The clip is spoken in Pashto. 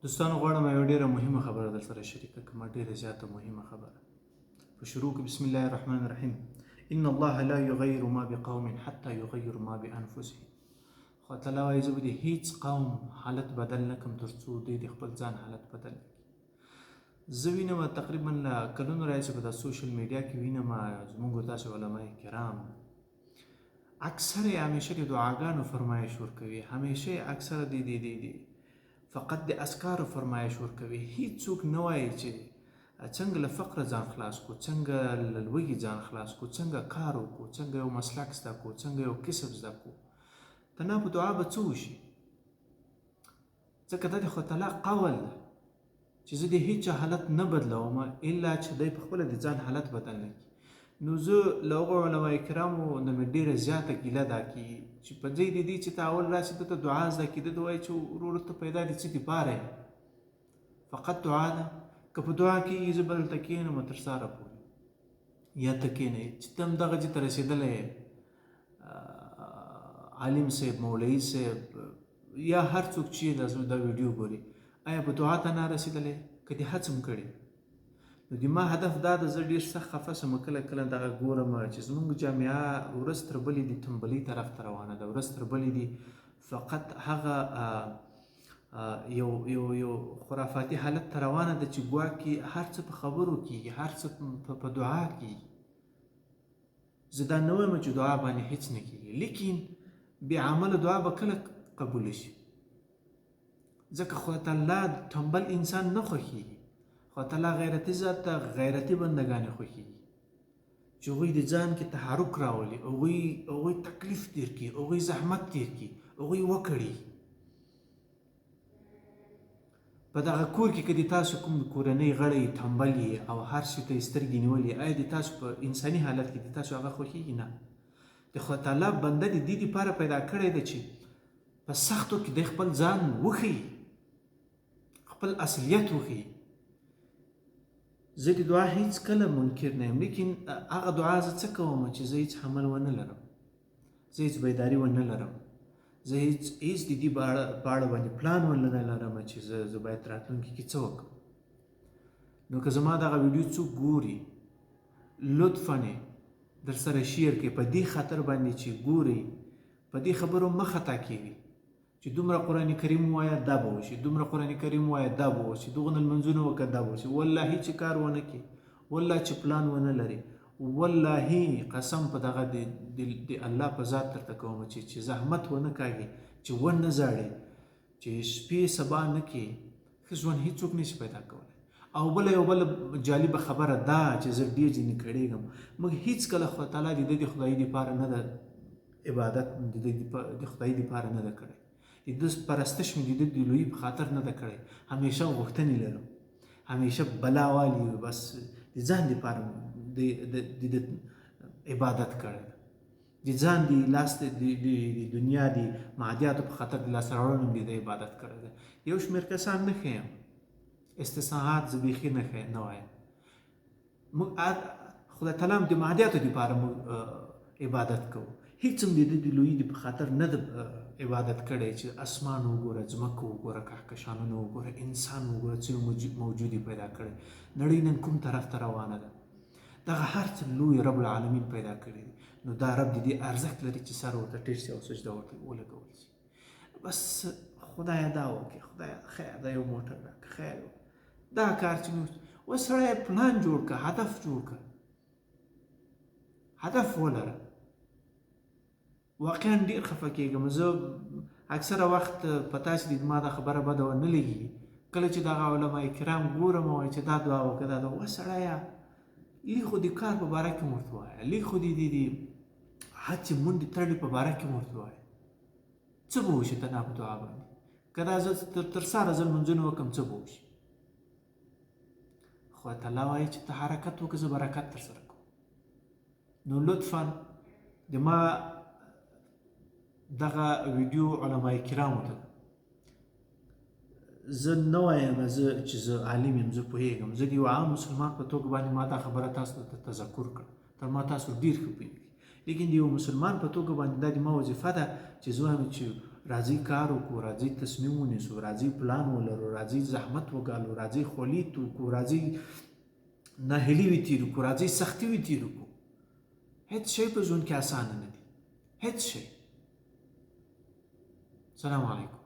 دوستانو غواړم یوه ډېره مهمه خبره در سره شریکه کړم، ډېره زیاته مهمه خبره. په شروع کې بسم الله الرحمن الرحیم. ان الله لا یغیر ما بقوم حتی یغیر ما بانفسهم. خدای تعالی وایي زه به د هیڅ قوم حالت بدل نه کړم تر څو دوی د خپل ځان حالت بدل نه کړي. زه وینم تقریبا له کلونو راهیسې په دا سوشل میډیا کې وینم زموږ داسې علما کرام اکثر یې همیشه د دعاګانو فرمایش ورکوي، همیشه اکثر د فقط د اذکارو فرمایش ورکوي. هیڅوک نه وایي چې څنګه له فقره ځان خلاص کو، څنګه له لوږې ځان خلاص کو، څنګه کار وکړو، څنګه یو مسلک زده کړو، څنګه یو کسب زده کړو. ته نه په دعا به څه وشي؟ ځکه دا د خدای تعالی قول ده چې زه د هیڅ حالت نه بدلوم الا چې دی په خپله د ځان حالت بدل نه کړي. نو زه له هغو علما کرامو نه مې ډېره زیاته ګیله دا کېږي چې په ځای د دې چې ته اول راسې ده ته دعا زده کړي، ده ته وایي چې وروره ته پیدا دې څه دپاره یې، فقط دعا ده. که په دعا کېږي زه به دلته کښېنم تر سهاره پورې، یا ته کښېنئ چې ته همدغه ځای ته رسېدلی یې، عالم صاحب، مولوي صاحب یا هر څوک چې دا ویډیو ګوري، آیا په دعا ته نه رسېدلی؟ که دې هڅه هم کړې نو د ما هدف دا ده، زه ډېر سخت خفه شم کله کله دغه ګورم چې زموږ جامعه ورځ تر بلې د تنبلۍ طرف ته روانه ده، ورځ تر بلې د فقط هغه یو خرافاتي حالت ته روانه ده چې ګواکې هر څه په خبرو کېږي، هر څه په دعا کېږي. زه دا نه وایم چې دعا باندې هیڅ نه کېږي، لیکن بې عمله دعا به کله قبوله شي؟ ځکه خدای تعالی تنبل انسان نه خوښېږي. خدای تعالی غیرتي ذات ته غیرتي بندګانې خوښېږي چې هغوی د ځان کې تحرک راولي، هغوی تکلیف تیر کړي، هغوی زحمت تیر کړي، هغوی وکړي. په دغه کور کې که د تاسو کوم کورنۍ غړی تنبل یې او هر شي ته یې سترګې نیولې، آیا د تاسو په انساني حالت کې د تاسو هغه خوښېږي؟ نه. د خدای تعالی بنده د دې دپاره پیدا کړی دی چې په سختو کې د خپل ځان وښیي، خپل اصلیت وښیي. زه د دعا هیڅ کله منکر نه یم، لیکن هغه دعا زه څه کوم چې زه هیڅ عمل ونه لرم، زه هیڅ بیداري ونه لرم، زه هیڅ د دې په اړه باندې پلان ونه لرم چې زه باید راتلونکي کې څه وکړم. نو که زما دغه ویډیو څوک ګوري، لطفاً در سره شیر کړئ، په دې خاطر باندې چې ګورئ په دې خبرو مه خطا کېږئ چې دومره قرآن کریم ووایه دا به وشي، دومره قرآن کریم ووایه دا به وشي، دغونه لمونځونه وکړه دا به وشي. والله چې کار ونه کړي، والله چې پلان ونه لري، والله قسم په دغه د الله په ذات درته کوم چې زحمت ونه کاږي، چې ونه زاړې، چې شپې سبا نه کړي، ښه ژوند هېڅوک نشي پیدا کولی. او بله یو بله جالبه خبره دا چې زه ډېر ځینې کړېږم، موږ هېڅکله خدای تعالی د ده د خدایي دپاره نه ده عبادت د خدایي دپاره نه ده کړی، د ده پرستش مې د ده د لویي په خاطر نه ده کړی. همیشه غوښتنې لرم، همیشه بلا والي، بس د ځان دپاره د عبادت کړی ده، د ځان د لاس د دنیا د معادیاتو په خاطر د لاسته راوړنو مې د ده عبادت کړی ده. یو شمېر کسان نه ښیم، استثناءات زه بیخي نه وایم. موږ خدای تعالی هم د معادیاتو دپاره موږ عبادت کوو، هیڅ هم د ده د لویي په خاطر نه ده عبادت کړی چې اسمان وګوره، ځمکه وګوره، کهکشانونه وګوره، انسان وګوره، څه موجودي پیدا کړی، نړۍ نن کوم طرف ته روانه ده. دغه هر څه لوی رب العالمین پیدا کړي دي. نو دا رب د دې ارزښت لري چې سر ورته ټیټ شي او سجده ورته ولګول شي. بس خدایه دا وکړي، خدایه خیر دا یو موټر راکړه، خیر دا کار چې مې اوس سړی پلان جوړ کړه، هدف جوړ کړه، هدف ولره. واقعا ډېر خفه کېږم زه اکثره وخت په تاسې د ما دا خبره بده ونه لګي کله چې دغه علما کرام ګورم او چې دا دعا وکړه دا دعا، سړیه لږ خو د کار په باره کې ورته ووایه، لږ خو د هڅې منډې تړلې په باره کې ورته ووایه، څه به وشي ته نه په دعا باندې؟ که دا زه تر سهاره زه لمونځونه وکړم څه به وشي؟ خدای تعالی وایي چې ته حرکت وکړه زه برکت در سره کوم. نو لطفا د ما دغه ویډیو علما کرامو ته زه نه وایم چې زه عالم یم، زه پوهېږم، زه د یو عام مسلمان په توګه باندې ما دا خبره تاسو ته تذکر کړه، تر ما تاسو ډېر ښه پوهېږئ، لیکن د یو مسلمان په توګه باندې دا د ما وظیفه ده چې زه وایم چې راځي کار وکړو، راځي تصمیم ونیسو، راځي پلان ولرو، راځي زحمت وګالو، راځي خولید وکړو، راځي ناهیلي وي تېر کړو، راځي سختي وي تېر کړو. هیڅ شی په ژوند کې اسانه نه دی، هیڅ شی. سلام علیکم.